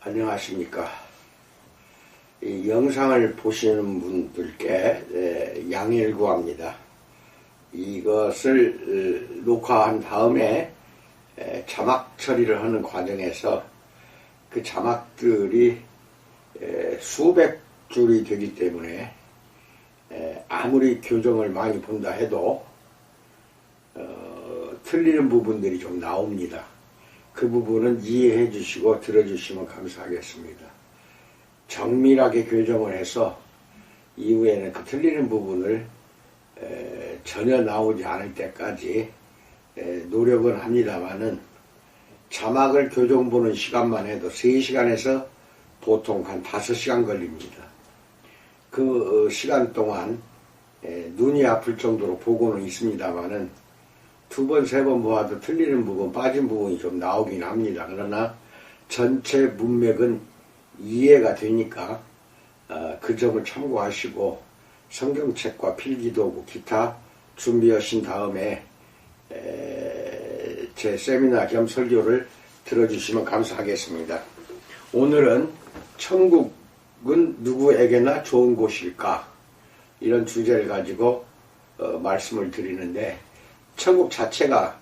안녕하십니까. 이 영상을 보시는 분들께 양해를 구합니다. 이것을 녹화한 다음에 자막 처리를 하는 과정에서 그 자막들이 수백 줄이 되기 때문에 아무리 교정을 많이 본다 해도 틀리는 부분들이 좀 나옵니다. 그 부분은 이해해 주시고 들어주시면 감사하겠습니다. 정밀하게 교정을 해서 이후에는 그 틀리는 부분을 전혀 나오지 않을 때까지 노력은 합니다만은 자막을 교정 보는 시간만 해도 3시간에서 보통 한 5시간 걸립니다. 그 시간 동안 눈이 아플 정도로 보고는 있습니다만은 2번, 3번 보아도 틀리는 부분, 빠진 부분이 좀 나오긴 합니다. 그러나 전체 문맥은 이해가 되니까 그 점을 참고하시고 성경책과 필기도구, 기타 준비하신 다음에 제 세미나 겸 설교를 들어주시면 감사하겠습니다. 오늘은 천국은 누구에게나 좋은 곳일까? 이런 주제를 가지고 말씀을 드리는데, 천국 자체가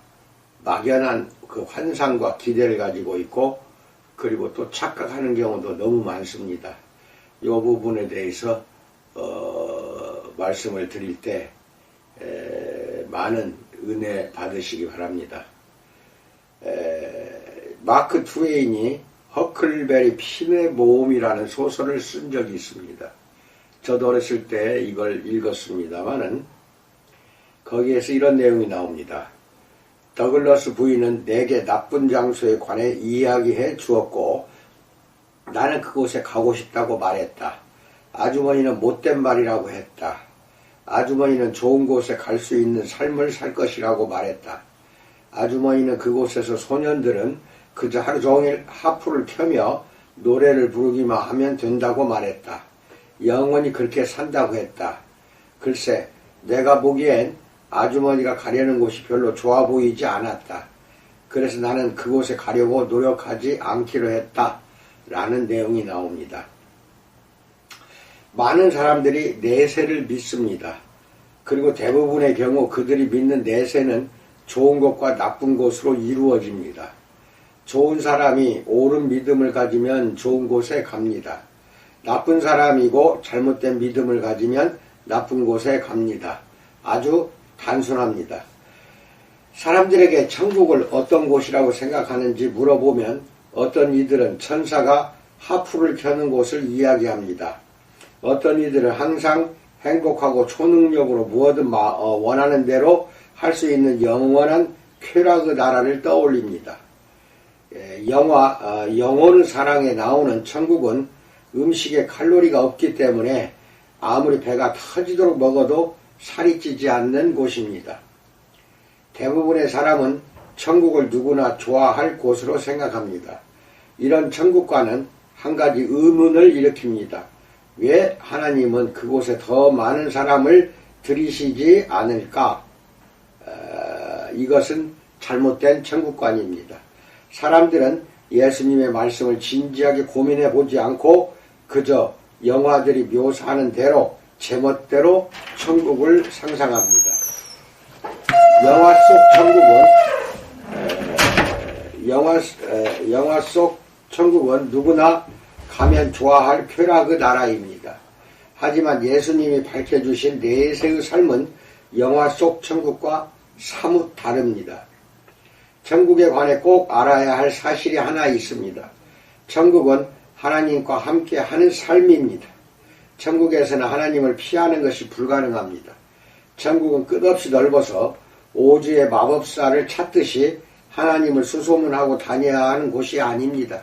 막연한 그 환상과 기대를 가지고 있고, 그리고 또 착각하는 경우도 너무 많습니다. 이 부분에 대해서 말씀을 드릴 때 많은 은혜 받으시기 바랍니다. 마크 트웨인이 허클베리 핀의 모험이라는 소설을 쓴 적이 있습니다. 저도 어렸을 때 이걸 읽었습니다만은 거기에서 이런 내용이 나옵니다. 더글러스 부인은 내게 나쁜 장소에 관해 이야기해 주었고 나는 그곳에 가고 싶다고 말했다. 아주머니는 못된 말이라고 했다. 아주머니는 좋은 곳에 갈 수 있는 삶을 살 것이라고 말했다. 아주머니는 그곳에서 소년들은 그저 하루 종일 하프를 켜며 노래를 부르기만 하면 된다고 말했다. 영원히 그렇게 산다고 했다. 글쎄, 내가 보기엔 아주머니가 가려는 곳이 별로 좋아 보이지 않았다. 그래서 나는 그곳에 가려고 노력하지 않기로 했다. 라는 내용이 나옵니다. 많은 사람들이 내세를 믿습니다. 그리고 대부분의 경우 그들이 믿는 내세는 좋은 것과 나쁜 것으로 이루어집니다. 좋은 사람이 옳은 믿음을 가지면 좋은 곳에 갑니다. 나쁜 사람이고 잘못된 믿음을 가지면 나쁜 곳에 갑니다. 아주 단순합니다. 사람들에게 천국을 어떤 곳이라고 생각하는지 물어보면 어떤 이들은 천사가 하프를 켜는 곳을 이야기합니다. 어떤 이들은 항상 행복하고 초능력으로 무엇든 원하는 대로 할 수 있는 영원한 쾌락의 나라를 떠올립니다. 영혼의 사랑에 나오는 천국은 음식에 칼로리가 없기 때문에 아무리 배가 터지도록 먹어도 살이 찌지 않는 곳입니다. 대부분의 사람은 천국을 누구나 좋아할 곳으로 생각합니다. 이런 천국과는 한 가지 의문을 일으킵니다. 왜 하나님은 그곳에 더 많은 사람을 들이시지 않을까? 이것은 잘못된 천국관입니다. 사람들은 예수님의 말씀을 진지하게 고민해 보지 않고 그저 영화들이 묘사하는 대로 제멋대로 천국을 상상합니다. 영화 속 천국은 누구나 가면 좋아할 쾌락의 나라입니다. 하지만 예수님이 밝혀주신 내세의 삶은 영화 속 천국과 사뭇 다릅니다. 천국에 관해 꼭 알아야 할 사실이 하나 있습니다. 천국은 하나님과 함께 하는 삶입니다. 천국에서는 하나님을 피하는 것이 불가능합니다. 천국은 끝없이 넓어서 오즈의 마법사를 찾듯이 하나님을 수소문하고 다녀야 하는 곳이 아닙니다.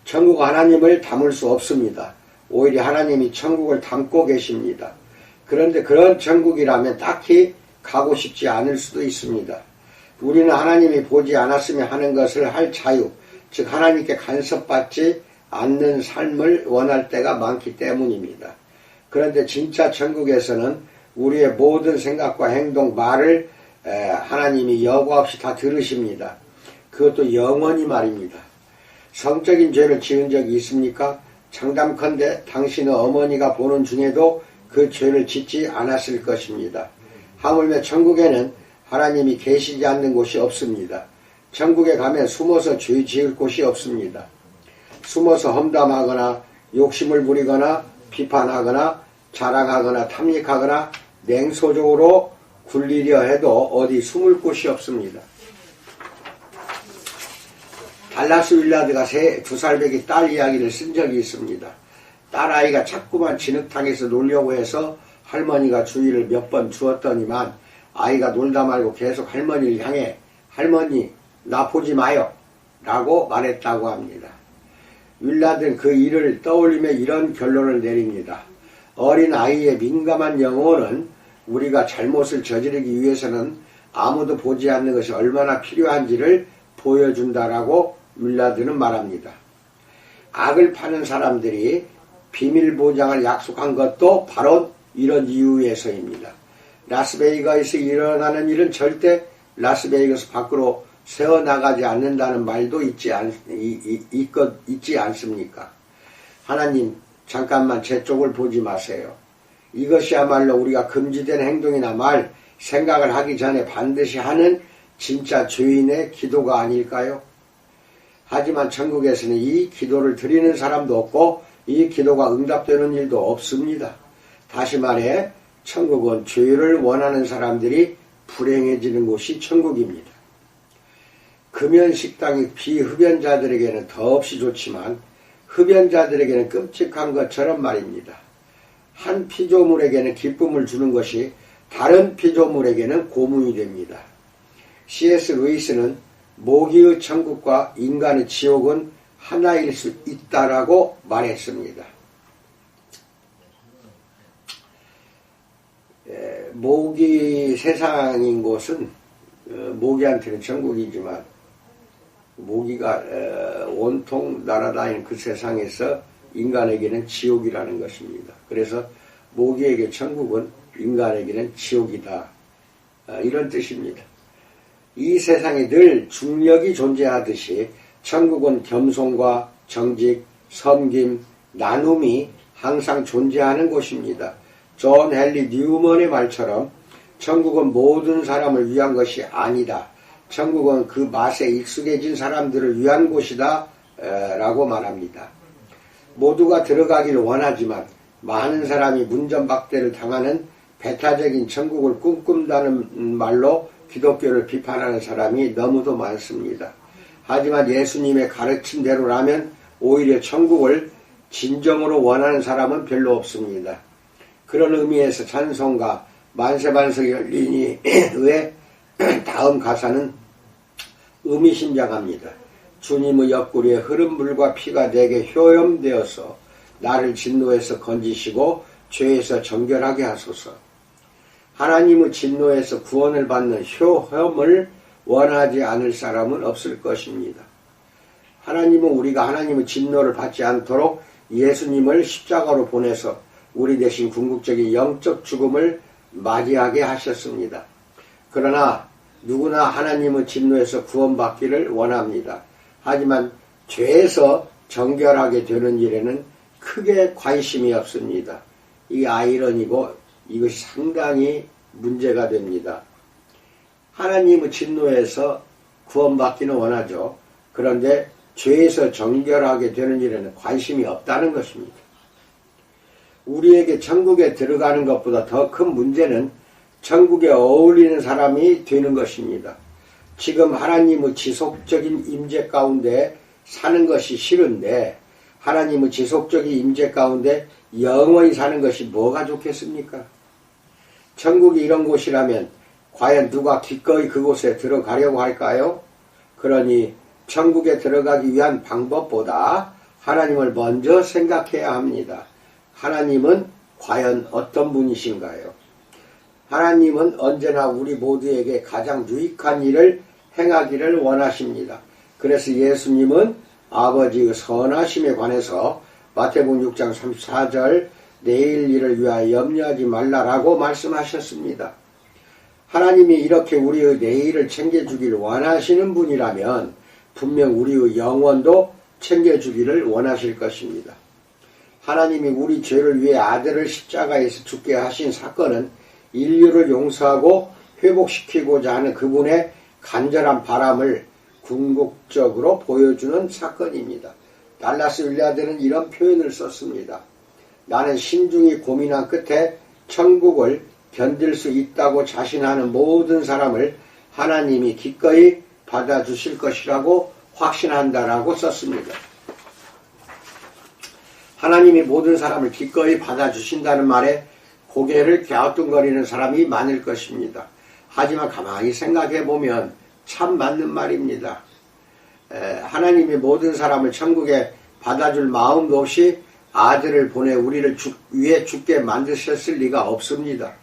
천국은 하나님을 담을 수 없습니다. 오히려 하나님이 천국을 담고 계십니다. 그런데 그런 천국이라면 딱히 가고 싶지 않을 수도 있습니다. 우리는 하나님이 보지 않았으면 하는 것을 할 자유, 즉 하나님께 간섭받지 않는 삶을 원할 때가 많기 때문입니다. 그런데 진짜 천국에서는 우리의 모든 생각과 행동, 말을 하나님이 여과 없이 다 들으십니다. 그것도 영원히 말입니다. 성적인 죄를 지은 적이 있습니까? 장담컨대 당신의 어머니가 보는 중에도 그 죄를 짓지 않았을 것입니다. 하물며 천국에는 하나님이 계시지 않는 곳이 없습니다. 천국에 가면 숨어서 죄 지을 곳이 없습니다. 숨어서 험담하거나 욕심을 부리거나 비판하거나 자랑하거나 탐닉하거나 냉소적으로 굴리려 해도 어디 숨을 곳이 없습니다. 달라스 윌라드가 2살배기 딸 이야기를 쓴 적이 있습니다. 딸아이가 자꾸만 진흙탕에서 놀려고 해서 할머니가 주의를 몇 번 주었더니만 아이가 놀다 말고 계속 할머니를 향해 할머니 나 보지 마요 라고 말했다고 합니다. 윌라드는 그 일을 떠올리며 이런 결론을 내립니다. 어린 아이의 민감한 영혼은 우리가 잘못을 저지르기 위해서는 아무도 보지 않는 것이 얼마나 필요한지를 보여준다라고 윌라드는 말합니다. 악을 파는 사람들이 비밀 보장을 약속한 것도 바로 이런 이유에서입니다. 라스베이거스에서 일어나는 일은 절대 라스베이거스 밖으로 새어나가지 않는다는 말도 있지 않습니까? 하나님 잠깐만 제 쪽을 보지 마세요. 이것이야말로 우리가 금지된 행동이나 말, 생각을 하기 전에 반드시 하는 진짜 죄인의 기도가 아닐까요? 하지만 천국에서는 이 기도를 드리는 사람도 없고 이 기도가 응답되는 일도 없습니다. 다시 말해 천국은 죄를 원하는 사람들이 불행해지는 곳이 천국입니다. 금연식당이 비흡연자들에게는 더없이 좋지만 흡연자들에게는 끔찍한 것처럼 말입니다. 한 피조물에게는 기쁨을 주는 것이 다른 피조물에게는 고문이 됩니다. C.S. 루이스는 모기의 천국과 인간의 지옥은 하나일 수 있다라고 말했습니다. 모기 세상인 곳은 모기한테는 천국이지만 모기가 온통 날아다니는 그 세상에서 인간에게는 지옥이라는 것입니다. 그래서 모기에게 천국은 인간에게는 지옥이다. 이런 뜻입니다. 이 세상에 늘 중력이 존재하듯이 천국은 겸손과 정직, 섬김, 나눔이 항상 존재하는 곳입니다. 존 헨리 뉴먼의 말처럼 천국은 모든 사람을 위한 것이 아니다. 천국은 그 맛에 익숙해진 사람들을 위한 곳이다 라고 말합니다. 모두가 들어가기를 원하지만 많은 사람이 문전박대를 당하는 배타적인 천국을 꿈꾼다는 말로 기독교를 비판하는 사람이 너무도 많습니다. 하지만 예수님의 가르침대로라면 오히려 천국을 진정으로 원하는 사람은 별로 없습니다. 그런 의미에서 찬송가 만세반석 열리니 의 다음 가사는 의미심장합니다. 주님의 옆구리에 흐른 물과 피가 내게 효염되어서 나를 진노에서 건지시고 죄에서 정결하게 하소서. 하나님의 진노에서 구원을 받는 효험을 원하지 않을 사람은 없을 것입니다. 하나님은 우리가 하나님의 진노를 받지 않도록 예수님을 십자가로 보내서 우리 대신 궁극적인 영적 죽음을 맞이하게 하셨습니다. 그러나 누구나 하나님의 진노에서 구원받기를 원합니다. 하지만 죄에서 정결하게 되는 일에는 크게 관심이 없습니다. 이 아이러니고 이것이 상당히 문제가 됩니다. 하나님의 진노에서 구원받기는 원하죠. 그런데 죄에서 정결하게 되는 일에는 관심이 없다는 것입니다. 우리에게 천국에 들어가는 것보다 더 큰 문제는 천국에 어울리는 사람이 되는 것입니다. 지금 하나님의 지속적인 임재 가운데 사는 것이 싫은데 하나님의 지속적인 임재 가운데 영원히 사는 것이 뭐가 좋겠습니까? 천국이 이런 곳이라면 과연 누가 기꺼이 그곳에 들어가려고 할까요? 그러니 천국에 들어가기 위한 방법보다 하나님을 먼저 생각해야 합니다. 하나님은 과연 어떤 분이신가요? 하나님은 언제나 우리 모두에게 가장 유익한 일을 행하기를 원하십니다. 그래서 예수님은 아버지의 선하심에 관해서 마태복음 6장 34절 내일 일을 위하여 염려하지 말라라고 말씀하셨습니다. 하나님이 이렇게 우리의 내일을 챙겨주기를 원하시는 분이라면 분명 우리의 영혼도 챙겨주기를 원하실 것입니다. 하나님이 우리 죄를 위해 아들을 십자가에서 죽게 하신 사건은 인류를 용서하고 회복시키고자 하는 그분의 간절한 바람을 궁극적으로 보여주는 사건입니다. 달라스 윌리아드는 이런 표현을 썼습니다. 나는 신중히 고민한 끝에 천국을 견딜 수 있다고 자신하는 모든 사람을 하나님이 기꺼이 받아주실 것이라고 확신한다라고 썼습니다. 하나님이 모든 사람을 기꺼이 받아주신다는 말에 고개를 갸우뚱거리는 사람이 많을 것입니다. 하지만 가만히 생각해보면 참 맞는 말입니다. 하나님이 모든 사람을 천국에 받아줄 마음도 없이 아들을 보내 우리를 위해 죽게 만드셨을 리가 없습니다.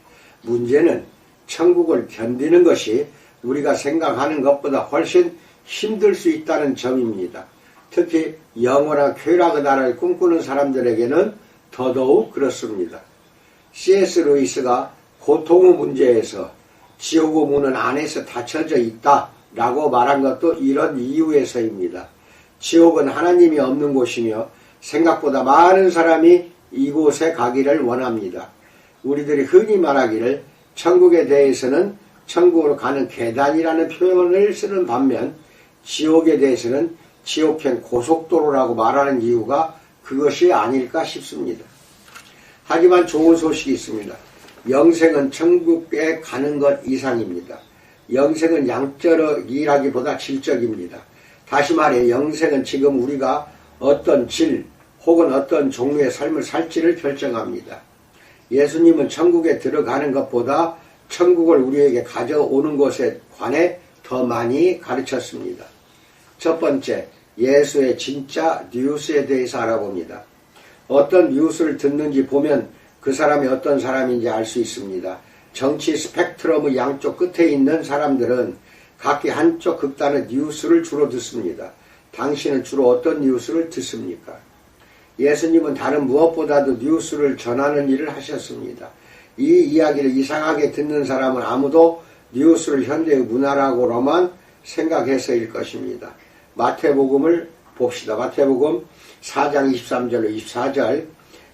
문제는 천국을 견디는 것이 우리가 생각하는 것보다 훨씬 힘들 수 있다는 점입니다. 특히 영원한 쾌락의 나라를 꿈꾸는 사람들에게는 더더욱 그렇습니다. C.S. 루이스가 고통의 문제에서 지옥의 문은 안에서 닫혀져 있다라고 말한 것도 이런 이유에서입니다. 지옥은 하나님이 없는 곳이며 생각보다 많은 사람이 이곳에 가기를 원합니다. 우리들이 흔히 말하기를 천국에 대해서는 천국으로 가는 계단이라는 표현을 쓰는 반면 지옥에 대해서는 지옥행 고속도로라고 말하는 이유가 그것이 아닐까 싶습니다. 하지만 좋은 소식이 있습니다. 영생은 천국에 가는 것 이상입니다. 영생은 양적이라기보다 질적입니다. 다시 말해 영생은 지금 우리가 어떤 질 혹은 어떤 종류의 삶을 살지를 결정합니다. 예수님은 천국에 들어가는 것보다 천국을 우리에게 가져오는 것에 관해 더 많이 가르쳤습니다. 첫 번째, 예수의 진짜 뉴스에 대해서 알아봅니다. 어떤 뉴스를 듣는지 보면 그 사람이 어떤 사람인지 알 수 있습니다. 정치 스펙트럼의 양쪽 끝에 있는 사람들은 각기 한쪽 극단의 뉴스를 주로 듣습니다. 당신은 주로 어떤 뉴스를 듣습니까? 예수님은 다른 무엇보다도 뉴스를 전하는 일을 하셨습니다. 이 이야기를 이상하게 듣는 사람은 아무도 뉴스를 현대의 문화라고로만 생각해서일 것입니다. 마태복음을 봅시다. 마태복음 4장 23절로 24절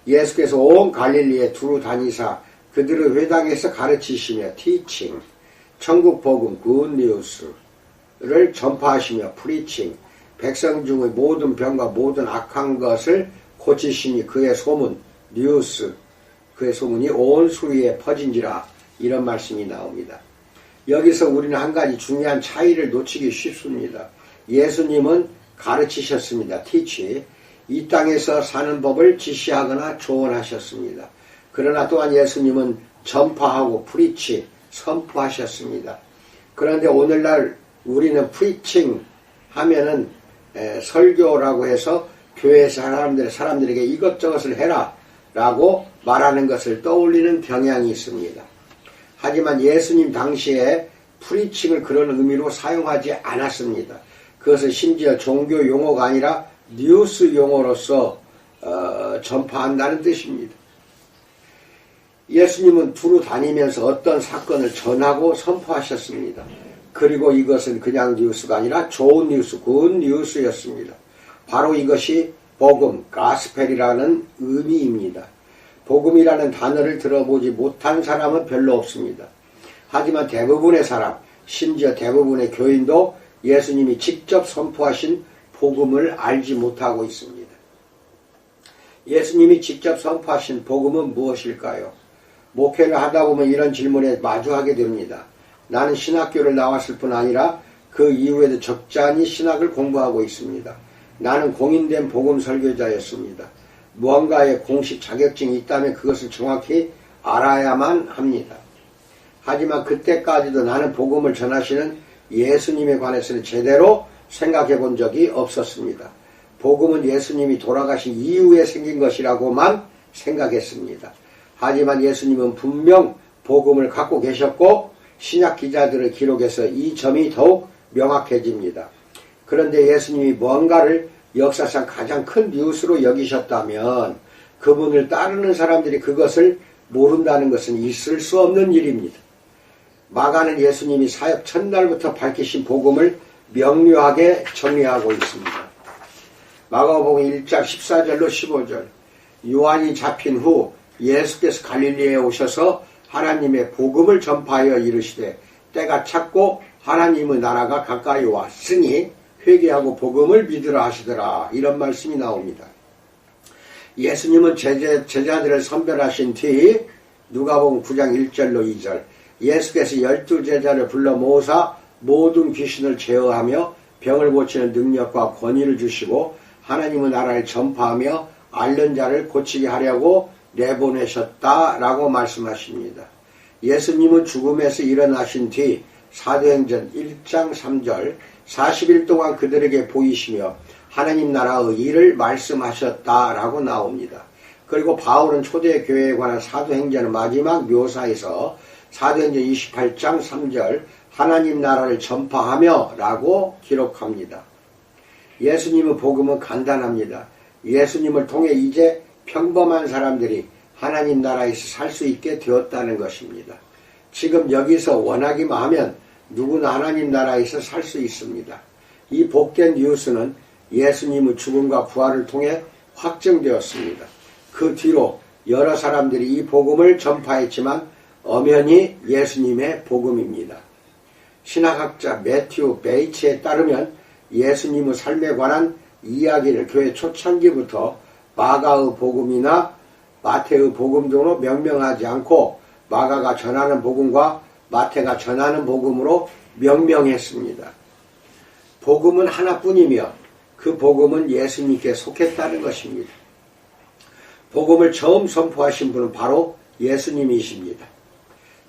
예수께서 온 갈릴리에 두루 다니사 그들의 회당에서 가르치시며 티칭, 천국 복음 굿뉴스를 전파하시며 프리칭, 백성 중의 모든 병과 모든 악한 것을 고치시니 그의 소문, 뉴스, 그의 소문이 온 수위에 퍼진지라 이런 말씀이 나옵니다. 여기서 우리는 한 가지 중요한 차이를 놓치기 쉽습니다. 예수님은 가르치셨습니다. 티치. 이 땅에서 사는 법을 지시하거나 조언하셨습니다. 그러나 또한 예수님은 전파하고 프리치, 선포하셨습니다. 그런데 오늘날 우리는 프리칭 하면은 설교라고 해서 교회 사람들에게 이것저것을 해라 라고 말하는 것을 떠올리는 경향이 있습니다. 하지만 예수님 당시에 프리칭을 그런 의미로 사용하지 않았습니다. 그것은 심지어 종교 용어가 아니라 뉴스 용어로서 전파한다는 뜻입니다. 예수님은 두루 다니면서 어떤 사건을 전하고 선포하셨습니다. 그리고 이것은 그냥 뉴스가 아니라 좋은 뉴스, 굿 뉴스였습니다. 바로 이것이 복음, 가스펠이라는 의미입니다. 복음이라는 단어를 들어보지 못한 사람은 별로 없습니다. 하지만 대부분의 사람, 심지어 대부분의 교인도 예수님이 직접 선포하신 복음을 알지 못하고 있습니다. 예수님이 직접 선포하신 복음은 무엇일까요? 목회를 하다 보면 이런 질문에 마주하게 됩니다. 나는 신학교를 나왔을 뿐 아니라 그 이후에도 적잖이 신학을 공부하고 있습니다. 나는 공인된 복음 설교자였습니다. 무언가의 공식 자격증이 있다면 그것을 정확히 알아야만 합니다. 하지만 그때까지도 나는 복음을 전하시는 예수님에 관해서는 제대로 생각해 본 적이 없었습니다. 복음은 예수님이 돌아가신 이후에 생긴 것이라고만 생각했습니다. 하지만 예수님은 분명 복음을 갖고 계셨고 신약 기자들의 기록에서 이 점이 더욱 명확해집니다. 그런데 예수님이 뭔가를 역사상 가장 큰 뉴스로 여기셨다면 그분을 따르는 사람들이 그것을 모른다는 것은 있을 수 없는 일입니다. 마가는 예수님이 사역 첫날부터 밝히신 복음을 명료하게 정리하고 있습니다. 마가복음 1장 14절로 15절. 요한이 잡힌 후 예수께서 갈릴리에 오셔서 하나님의 복음을 전파하여 이르시되 때가 찼고 하나님의 나라가 가까이 왔으니 회개하고 복음을 믿으라 하시더라. 이런 말씀이 나옵니다. 예수님은 제자들을 선별하신 뒤 누가복음 9장 1절로 2절 예수께서 12제자를 불러 모으사 모든 귀신을 제어하며 병을 고치는 능력과 권위를 주시고 하나님의 나라를 전파하며 앓는 자를 고치게 하려고 내보내셨다라고 말씀하십니다. 예수님은 죽음에서 일어나신 뒤 사도행전 1장 3절 40일 동안 그들에게 보이시며 하나님 나라의 일을 말씀하셨다라고 나옵니다. 그리고 바울은 초대교회에 관한 사도행전의 마지막 묘사에서 사도행전 28장 3절 하나님 나라를 전파하며 라고 기록합니다. 예수님의 복음은 간단합니다. 예수님을 통해 이제 평범한 사람들이 하나님 나라에서 살 수 있게 되었다는 것입니다. 지금 여기서 원하기만 하면 누구나 하나님 나라에서 살 수 있습니다. 이 복된 뉴스는 예수님의 죽음과 부활을 통해 확정되었습니다. 그 뒤로 여러 사람들이 이 복음을 전파했지만 엄연히 예수님의 복음입니다. 신학학자 매튜 베이츠에 따르면 예수님의 삶에 관한 이야기를 교회 초창기부터 마가의 복음이나 마태의 복음 등으로 명명하지 않고 마가가 전하는 복음과 마태가 전하는 복음으로 명명했습니다. 복음은 하나뿐이며 그 복음은 예수님께 속했다는 것입니다. 복음을 처음 선포하신 분은 바로 예수님이십니다.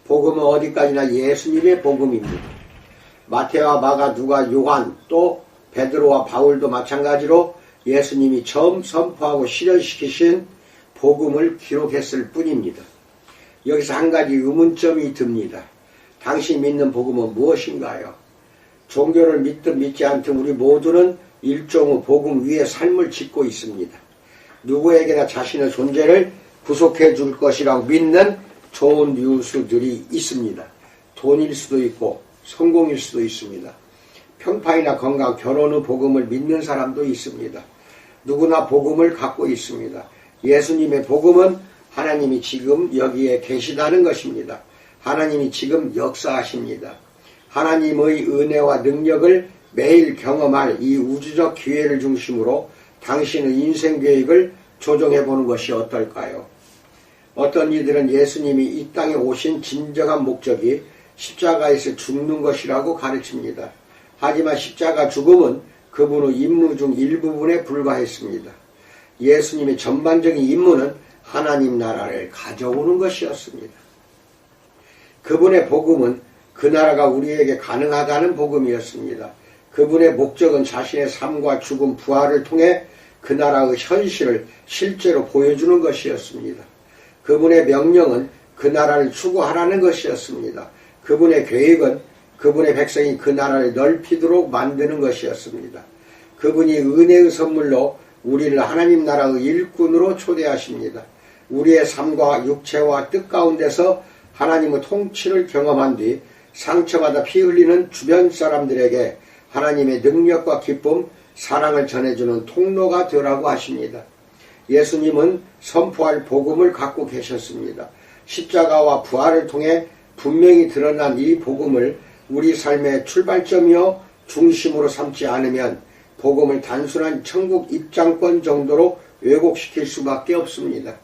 복음은 어디까지나 예수님의 복음입니다. 마태와 마가, 누가, 요한, 또 베드로와 바울도 마찬가지로 예수님이 처음 선포하고 실현시키신 복음을 기록했을 뿐입니다. 여기서 한 가지 의문점이 듭니다. 당신 믿는 복음은 무엇인가요? 종교를 믿든 믿지 않든 우리 모두는 일종의 복음 위에 삶을 짓고 있습니다. 누구에게나 자신의 존재를 구속해 줄 것이라고 믿는 좋은 뉴스들이 있습니다. 돈일 수도 있고 성공일 수도 있습니다. 평판이나 건강, 결혼의 복음을 믿는 사람도 있습니다. 누구나 복음을 갖고 있습니다. 예수님의 복음은 하나님이 지금 여기에 계시다는 것입니다. 하나님이 지금 역사하십니다. 하나님의 은혜와 능력을 매일 경험할 이 우주적 기회를 중심으로 당신의 인생 계획을 조정해 보는 것이 어떨까요? 어떤 이들은 예수님이 이 땅에 오신 진정한 목적이 십자가에서 죽는 것이라고 가르칩니다. 하지만 십자가 죽음은 그분의 임무 중 일부분에 불과했습니다. 예수님의 전반적인 임무는 하나님 나라를 가져오는 것이었습니다. 그분의 복음은 그 나라가 우리에게 가능하다는 복음이었습니다. 그분의 목적은 자신의 삶과 죽음, 부활을 통해 그 나라의 현실을 실제로 보여주는 것이었습니다. 그분의 명령은 그 나라를 추구하라는 것이었습니다. 그분의 계획은 그분의 백성이 그 나라를 넓히도록 만드는 것이었습니다. 그분이 은혜의 선물로 우리를 하나님 나라의 일꾼으로 초대하십니다. 우리의 삶과 육체와 뜻 가운데서 하나님의 통치를 경험한 뒤 상처받아 피 흘리는 주변 사람들에게 하나님의 능력과 기쁨, 사랑을 전해주는 통로가 되라고 하십니다. 예수님은 선포할 복음을 갖고 계셨습니다. 십자가와 부활을 통해 분명히 드러난 이 복음을 우리 삶의 출발점이요 중심으로 삼지 않으면 복음을 단순한 천국 입장권 정도로 왜곡시킬 수밖에 없습니다.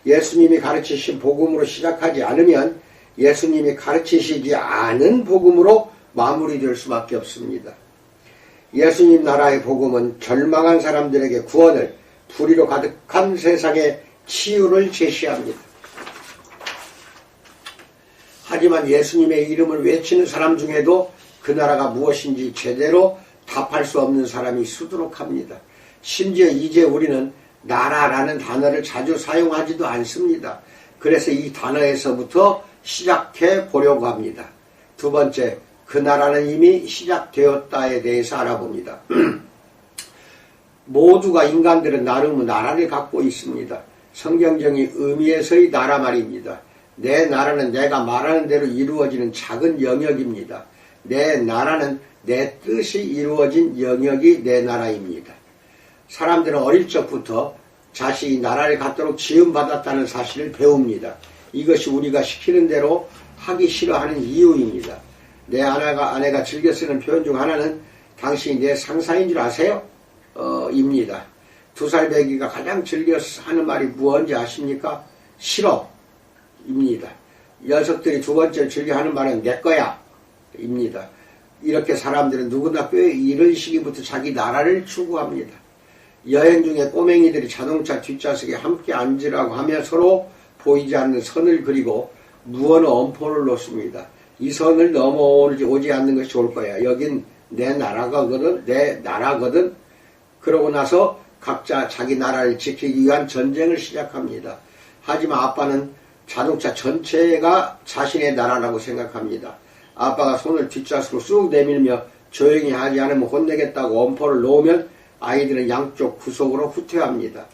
예수님이 가르치신 복음으로 시작하지 않으면 예수님이 가르치시지 않은 복음으로 마무리될 수밖에 없습니다. 예수님 나라의 복음은 절망한 사람들에게 구원을, 불의로 가득한 세상에 치유를 제시합니다. 하지만 예수님의 이름을 외치는 사람 중에도 그 나라가 무엇인지 제대로 답할 수 없는 사람이 수두룩합니다. 심지어 이제 우리는 나라라는 단어를 자주 사용하지도 않습니다. 그래서 이 단어에서부터 시작해 보려고 합니다. 두 번째, 그 나라는 이미 시작되었다에 대해서 알아봅니다. 모두가 인간들은 나름의 나라를 갖고 있습니다. 성경적인 의미에서의 나라 말입니다. 내 나라는 내가 말하는 대로 이루어지는 작은 영역입니다. 내 나라는 내 뜻이 이루어진 영역이 내 나라입니다. 사람들은 어릴 적부터 자신이 나라를 갖도록 지음받았다는 사실을 배웁니다. 이것이 우리가 시키는 대로 하기 싫어하는 이유입니다. 내 아내가 즐겨 쓰는 표현 중 하나는 당신이 내 상사인 줄 아세요? 입니다. 2살 배기가 가장 즐겨 하는 말이 무엇인지 아십니까? 싫어 입니다. 녀석들이 두 번째 즐겨 하는 말은 내 거야 입니다. 이렇게 사람들은 누구나 꽤 이런 시기부터 자기 나라를 추구합니다. 여행 중에 꼬맹이들이 자동차 뒷좌석에 함께 앉으라고 하며 서로 보이지 않는 선을 그리고 무언의 엄포를 놓습니다. 이 선을 넘어오지 않는 것이 좋을 거야. 여긴 내 나라거든. 그러고 나서 각자 자기 나라를 지키기 위한 전쟁을 시작합니다. 하지만 아빠는 자동차 전체가 자신의 나라라고 생각합니다. 아빠가 손을 뒷좌석으로 쑥 내밀며 조용히 하지 않으면 혼내겠다고 엄포를 놓으면 아이들은 양쪽 구석으로 후퇴합니다.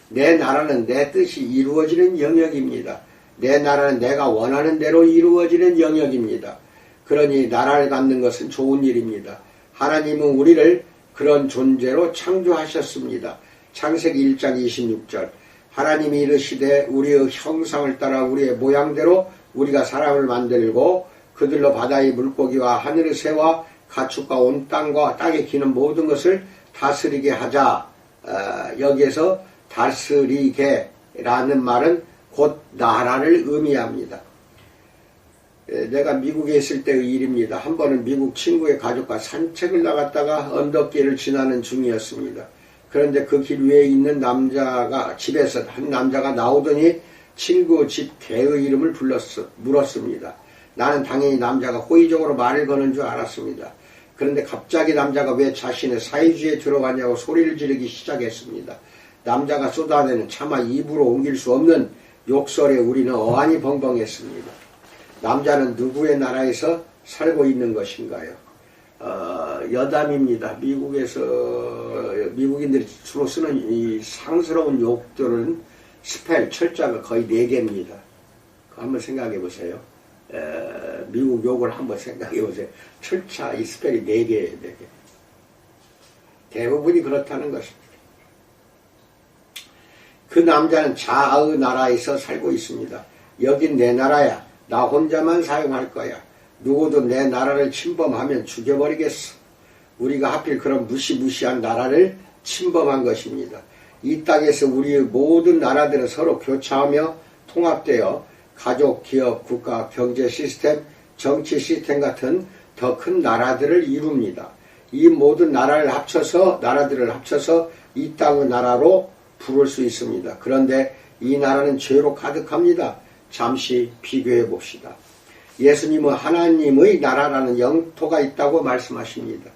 내 나라는 내 뜻이 이루어지는 영역입니다. 내 나라는 내가 원하는 대로 이루어지는 영역입니다. 그러니 나라를 갖는 것은 좋은 일입니다. 하나님은 우리를 그런 존재로 창조하셨습니다. 창세기 1장 26절 하나님이 이르시되 우리의 형상을 따라 우리의 모양대로 우리가 사람을 만들고 그들로 바다의 물고기와 하늘의 새와 가축과 온 땅과 땅에 기는 모든 것을 다스리게 하자. 여기에서 다스리게라는 말은 곧 나라를 의미합니다. 내가 미국에 있을 때의 일입니다. 한 번은 미국 친구의 가족과 산책을 나갔다가 언덕길을 지나는 중이었습니다. 그런데 그 길 위에 있는 집에서 한 남자가 나오더니 친구 집 개의 이름을 물었습니다. 나는 당연히 남자가 호의적으로 말을 거는 줄 알았습니다. 그런데 갑자기 남자가 왜 자신의 사이주에 들어가냐고 소리를 지르기 시작했습니다. 남자가 쏟아내는 차마 입으로 옮길 수 없는 욕설에 우리는 어안이 벙벙했습니다. 남자는 누구의 나라에서 살고 있는 것인가요? 여담입니다. 미국인들이 주로 쓰는 이 상스러운 욕들은 스펠, 철자가 거의 4개입니다. 한번 생각해 보세요. 미국 욕을 한번 생각해 보세요. 철자, 이 스펠이 4개예요, 4개. 대부분이 그렇다는 것입니다. 그 남자는 자아의 나라에서 살고 있습니다. 여긴 내 나라야. 나 혼자만 사용할 거야. 누구도 내 나라를 침범하면 죽여버리겠어. 우리가 하필 그런 무시무시한 나라를 침범한 것입니다. 이 땅에서 우리의 모든 나라들은 서로 교차하며 통합되어 가족, 기업, 국가, 경제 시스템, 정치 시스템 같은 더 큰 나라들을 이룹니다. 이 모든 나라들을 합쳐서 이 땅의 나라로 부를 수 있습니다. 그런데 이 나라는 죄로 가득합니다. 잠시 비교해 봅시다. 예수님은 하나님의 나라라는 영토가 있다고 말씀하십니다.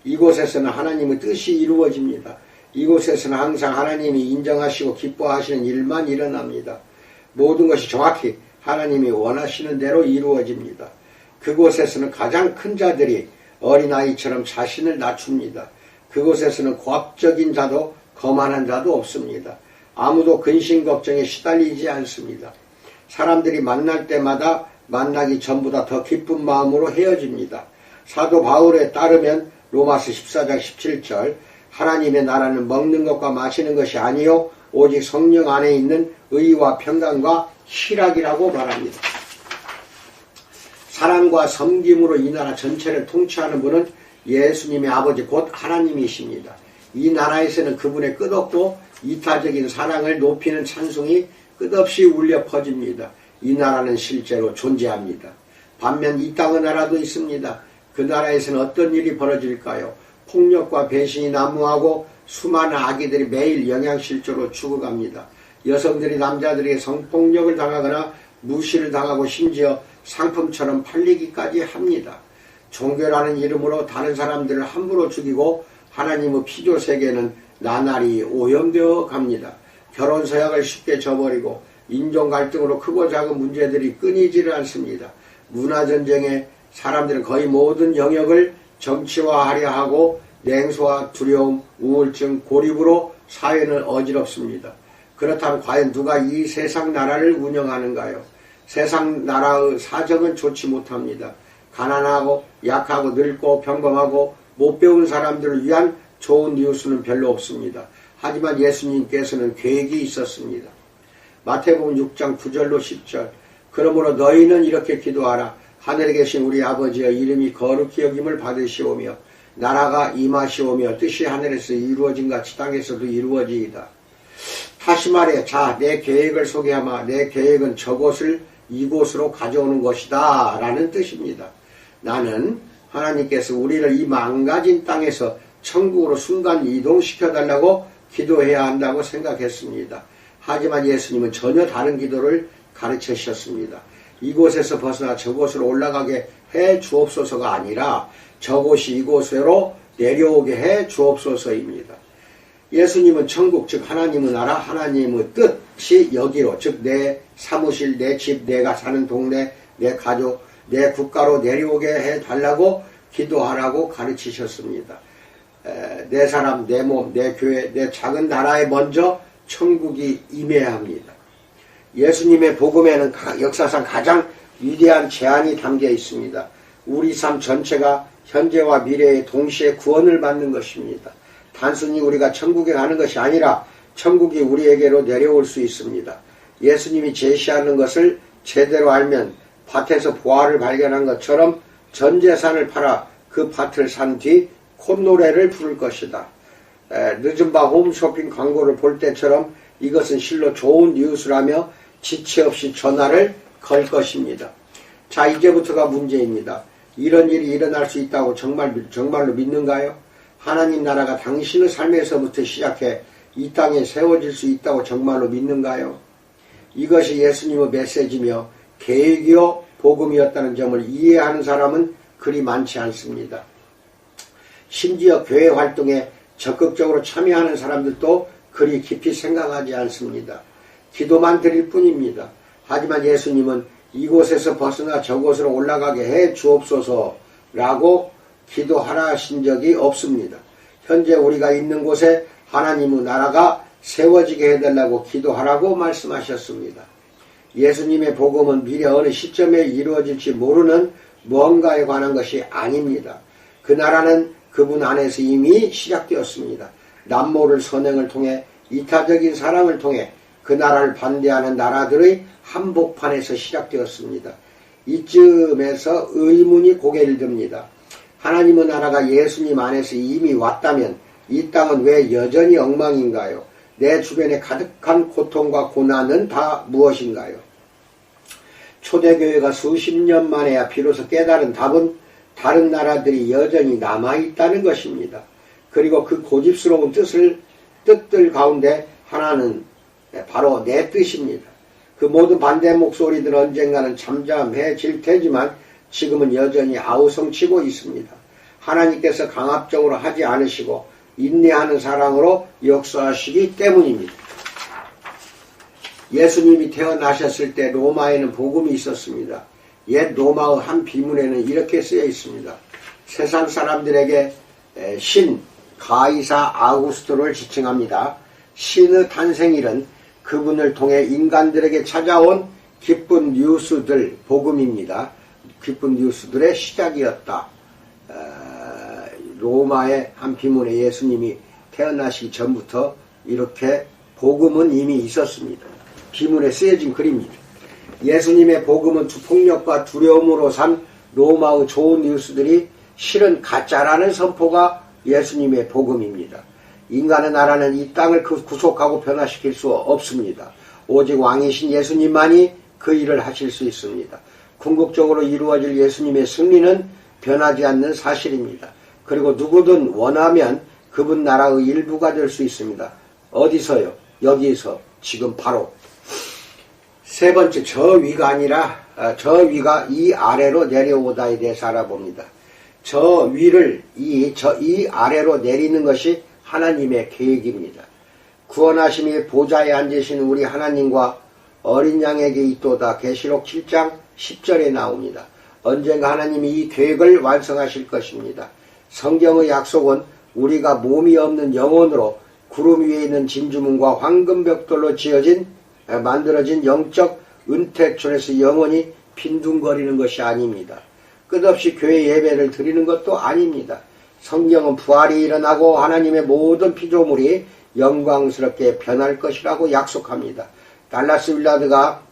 이곳에서는 하나님의 뜻이 이루어집니다. 이곳에서는 항상 하나님이 인정하시고 기뻐하시는 일만 일어납니다. 모든 것이 정확히 하나님이 원하시는 대로 이루어집니다. 그곳에서는 가장 큰 자들이 어린아이처럼 자신을 낮춥니다. 그곳에서는 고압적인 자도 거만한 자도 없습니다. 아무도 근심 걱정에 시달리지 않습니다. 사람들이 만날 때마다 만나기 전보다 더 기쁜 마음으로 헤어집니다. 사도 바울에 따르면 로마서 14장 17절 하나님의 나라는 먹는 것과 마시는 것이 아니요 오직 성령 안에 있는 의와 평강과 희락이라고 말합니다. 사랑과 섬김으로 이 나라 전체를 통치하는 분은 예수님의 아버지 곧 하나님이십니다. 이 나라에서는 그분의 끝없고 이타적인 사랑을 높이는 찬송이 끝없이 울려 퍼집니다. 이 나라는 실제로 존재합니다. 반면 이 땅의 나라도 있습니다. 그 나라에서는 어떤 일이 벌어질까요? 폭력과 배신이 난무하고 수많은 아기들이 매일 영양실조로 죽어갑니다. 여성들이 남자들에게 성폭력을 당하거나 무시를 당하고 심지어 상품처럼 팔리기까지 합니다. 종교라는 이름으로 다른 사람들을 함부로 죽이고 하나님의 피조세계는 나날이 오염되어 갑니다. 결혼 서약을 쉽게 저버리고 인종 갈등으로 크고 작은 문제들이 끊이지를 않습니다. 문화전쟁에 사람들은 거의 모든 영역을 정치화하려 하고 냉소와 두려움, 우울증, 고립으로 사회는 어지럽습니다. 그렇다면 과연 누가 이 세상 나라를 운영하는가요? 세상 나라의 사정은 좋지 못합니다. 가난하고 약하고 늙고 평범하고 못 배운 사람들을 위한 좋은 뉴스는 별로 없습니다. 하지만 예수님께서는 계획이 있었습니다. 마태복음 6장 9절로 10절. 그러므로 너희는 이렇게 기도하라. 하늘에 계신 우리 아버지여, 이름이 거룩히 여김을 받으시오며 나라가 임하시오며 뜻이 하늘에서 이루어진 같이 땅에서도 이루어지이다. 다시 말해, 자, 내 계획을 소개하마. 내 계획은 저곳을 이곳으로 가져오는 것이다 라는 뜻입니다. 나는 하나님께서 우리를 이 망가진 땅에서 천국으로 순간 이동시켜달라고 기도해야 한다고 생각했습니다. 하지만 예수님은 전혀 다른 기도를 가르치셨습니다. 이곳에서 벗어나 저곳으로 올라가게 해 주옵소서가 아니라 저곳이 이곳으로 내려오게 해 주옵소서입니다. 예수님은 천국, 즉 하나님의 나라, 하나님의 뜻이 여기로, 즉 내 사무실, 내 집, 내가 사는 동네, 내 가족, 내 국가로 내려오게 해달라고 기도하라고 가르치셨습니다. 내 사람, 내 몸, 내 교회, 내 작은 나라에 먼저 천국이 임해야 합니다. 예수님의 복음에는 역사상 가장 위대한 제안이 담겨 있습니다. 우리 삶 전체가 현재와 미래에 동시에 구원을 받는 것입니다. 단순히 우리가 천국에 가는 것이 아니라 천국이 우리에게로 내려올 수 있습니다. 예수님이 제시하는 것을 제대로 알면 밭에서 보화를 발견한 것처럼 전 재산을 팔아 그 밭을 산 뒤 콧노래를 부를 것이다. 늦은 밤 홈쇼핑 광고를 볼 때처럼 이것은 실로 좋은 뉴스라며 지체 없이 전화를 걸 것입니다. 자, 이제부터가 문제입니다. 이런 일이 일어날 수 있다고 정말로 믿는가요? 하나님 나라가 당신의 삶에서부터 시작해 이 땅에 세워질 수 있다고 정말로 믿는가요? 이것이 예수님의 메시지며 계획이요 복음이었다는 점을 이해하는 사람은 그리 많지 않습니다. 심지어 교회 활동에 적극적으로 참여하는 사람들도 그리 깊이 생각하지 않습니다. 기도만 드릴 뿐입니다. 하지만 예수님은 이곳에서 벗어나 저곳으로 올라가게 해 주옵소서라고 기도하라 하신 적이 없습니다. 현재 우리가 있는 곳에 하나님의 나라가 세워지게 해달라고 기도하라고 말씀하셨습니다. 예수님의 복음은 미래 어느 시점에 이루어질지 모르는 무언가에 관한 것이 아닙니다. 그 나라는 그분 안에서 이미 시작되었습니다. 남모를 선행을 통해 이타적인 사랑을 통해 그 나라를 반대하는 나라들의 한복판에서 시작되었습니다. 이쯤에서 의문이 고개를 듭니다. 하나님의 나라가 예수님 안에서 이미 왔다면 이 땅은 왜 여전히 엉망인가요? 내 주변에 가득한 고통과 고난은 다 무엇인가요? 초대교회가 수십 년 만에야 비로소 깨달은 답은 다른 나라들이 여전히 남아있다는 것입니다. 그리고 그 고집스러운 뜻들 가운데 하나는 바로 내 뜻입니다. 그 모든 반대 목소리들은 언젠가는 잠잠해질 테지만 지금은 여전히 아우성치고 있습니다. 하나님께서 강압적으로 하지 않으시고 인내하는 사랑으로 역사하시기 때문입니다. 예수님이 태어나셨을 때 로마에는 복음이 있었습니다. 옛 로마의 한 비문에는 이렇게 쓰여 있습니다. 세상 사람들에게 신 가이사 아우구스토를 지칭합니다. 신의 탄생일은 그분을 통해 인간들에게 찾아온 기쁜 뉴스들 복음입니다. 기쁜 뉴스들의 시작이었다. 로마의 한 비문에 예수님이 태어나시기 전부터 이렇게 복음은 이미 있었습니다. 비문에 쓰여진 글입니다. 예수님의 복음은 폭력과 두려움으로 산 로마의 좋은 뉴스들이 실은 가짜라는 선포가 예수님의 복음입니다. 인간의 나라는 이 땅을 구속하고 변화시킬 수 없습니다. 오직 왕이신 예수님만이 그 일을 하실 수 있습니다. 궁극적으로 이루어질 예수님의 승리는 변하지 않는 사실입니다. 그리고 누구든 원하면 그분 나라의 일부가 될 수 있습니다. 어디서요? 여기서 지금 바로. 세 번째, 저 위가 아니라 저 위가 이 아래로 내려오다에 대해서 알아봅니다. 저 위를 이 아래로 내리는 것이 하나님의 계획입니다. 구원하심이 보좌에 앉으시는 우리 하나님과 어린 양에게 있도다. 계시록 7장 10절에 나옵니다. 언젠가 하나님이 이 계획을 완성하실 것입니다. 성경의 약속은 우리가 몸이 없는 영혼으로 구름 위에 있는 진주문과 황금벽돌로 만들어진 영적 은택촌에서 영원히 빈둥거리는 것이 아닙니다. 끝없이 교회 예배를 드리는 것도 아닙니다. 성경은 부활이 일어나고 하나님의 모든 피조물이 영광스럽게 변할 것이라고 약속합니다. 달라스 윌라드가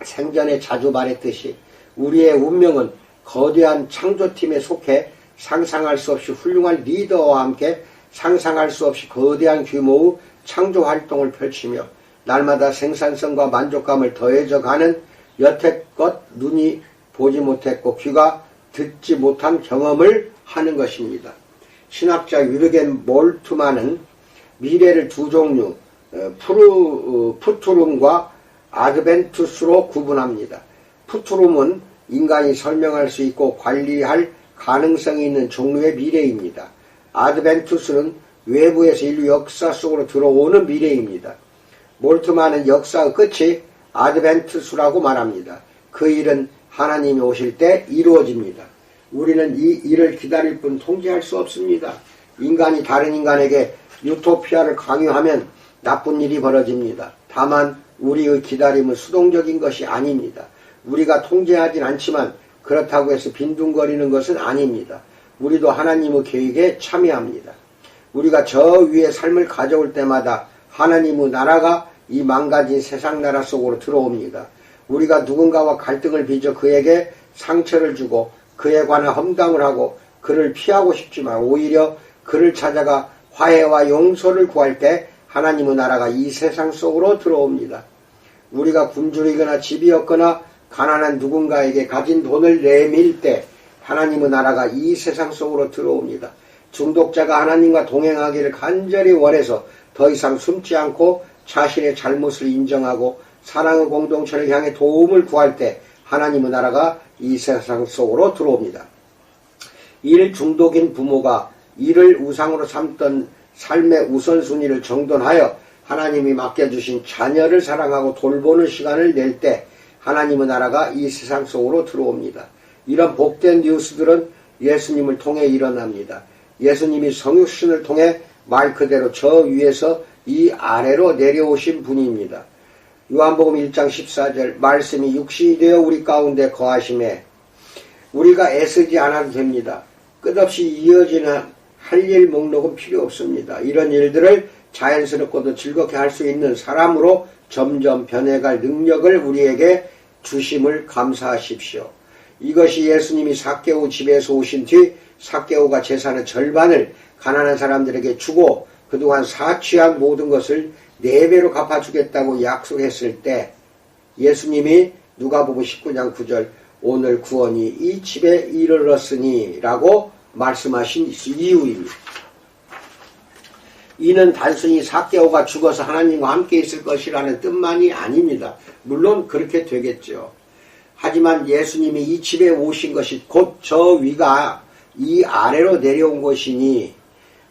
생전에 자주 말했듯이 우리의 운명은 거대한 창조팀에 속해 상상할 수 없이 훌륭한 리더와 함께 상상할 수 없이 거대한 규모의 창조활동을 펼치며 날마다 생산성과 만족감을 더해져가는 여태껏 눈이 보지 못했고 귀가 듣지 못한 경험을 하는 것입니다. 신학자 유르겐 몰트만은 미래를 두 종류 푸투룸과 아드벤투스로 구분합니다. 푸투룸은 인간이 설명할 수 있고 관리할 가능성이 있는 종류의 미래입니다. 아드벤투스는 외부에서 인류 역사 속으로 들어오는 미래입니다. 몰트만은 역사의 끝이 아드벤투스라고 말합니다. 그 일은 하나님이 오실 때 이루어집니다. 우리는 이 일을 기다릴 뿐 통제할 수 없습니다. 인간이 다른 인간에게 유토피아를 강요하면 나쁜 일이 벌어집니다. 다만 우리의 기다림은 수동적인 것이 아닙니다. 우리가 통제하진 않지만 그렇다고 해서 빈둥거리는 것은 아닙니다. 우리도 하나님의 계획에 참여합니다. 우리가 저 위에 삶을 가져올 때마다 하나님의 나라가 이 망가진 세상 나라 속으로 들어옵니다. 우리가 누군가와 갈등을 빚어 그에게 상처를 주고 그에 관한 험담을 하고 그를 피하고 싶지만 오히려 그를 찾아가 화해와 용서를 구할 때 하나님의 나라가 이 세상 속으로 들어옵니다. 우리가 굶주리거나 집이 없거나 가난한 누군가에게 가진 돈을 내밀 때 하나님의 나라가 이 세상 속으로 들어옵니다. 중독자가 하나님과 동행하기를 간절히 원해서 더 이상 숨지 않고 자신의 잘못을 인정하고 사랑의 공동체를 향해 도움을 구할 때 하나님의 나라가 이 세상 속으로 들어옵니다. 일 중독인 부모가 이를 우상으로 삼던 삶의 우선순위를 정돈하여 하나님이 맡겨주신 자녀를 사랑하고 돌보는 시간을 낼 때 하나님의 나라가 이 세상 속으로 들어옵니다. 이런 복된 뉴스들은 예수님을 통해 일어납니다. 예수님이 성육신을 통해 말 그대로 저 위에서 이 아래로 내려오신 분입니다. 요한복음 1장 14절 말씀이 육신이 되어 우리 가운데 거하심에 우리가 애쓰지 않아도 됩니다. 끝없이 이어지는 할 일 목록은 필요 없습니다. 이런 일들을 자연스럽고도 즐겁게 할 수 있는 사람으로 점점 변해갈 능력을 우리에게 주심을 감사하십시오. 이것이 예수님이 삭개오 집에서 오신 뒤 삭개오가 재산의 절반을 가난한 사람들에게 주고 그동안 사취한 모든 것을 4배로 갚아주겠다고 약속했을 때 예수님이 누가복음 19장 9절 오늘 구원이 이 집에 이르렀으니 라고 말씀하신 이유입니다. 이는 단순히 삭개오가 죽어서 하나님과 함께 있을 것이라는 뜻만이 아닙니다. 물론 그렇게 되겠죠. 하지만 예수님이 이 집에 오신 것이 곧 저 위가 이 아래로 내려온 것이니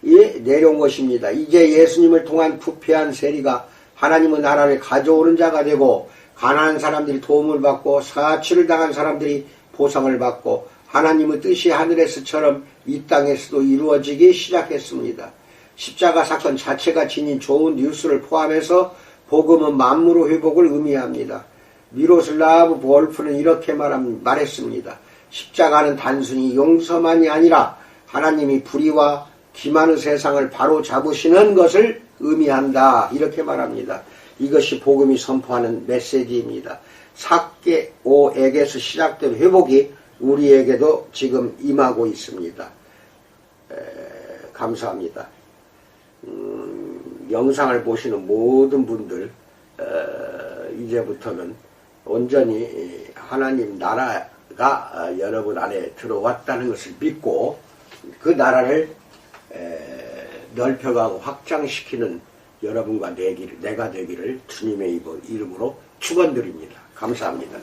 내려온 것입니다. 이제 예수님을 통한 부패한 세리가 하나님의 나라를 가져오는 자가 되고 가난한 사람들이 도움을 받고 사치를 당한 사람들이 보상을 받고 하나님의 뜻이 하늘에서처럼 이 땅에서도 이루어지기 시작했습니다. 십자가 사건 자체가 지닌 좋은 뉴스를 포함해서 복음은 만물의 회복을 의미합니다. 미로슬라브 볼프는 이렇게 말했습니다. 십자가는 단순히 용서만이 아니라 하나님이 불의와 기만의 세상을 바로 잡으시는 것을 의미한다. 이렇게 말합니다. 이것이 복음이 선포하는 메시지입니다. 삭개오에게서 시작된 회복이 우리에게도 지금 임하고 있습니다. 감사합니다. 영상을 보시는 모든 분들 이제부터는 온전히 하나님 나라가 여러분 안에 들어왔다는 것을 믿고 그 나라를 넓혀가고 확장시키는 여러분과 내가 되기를 주님의 이름으로 축원드립니다. 감사합니다.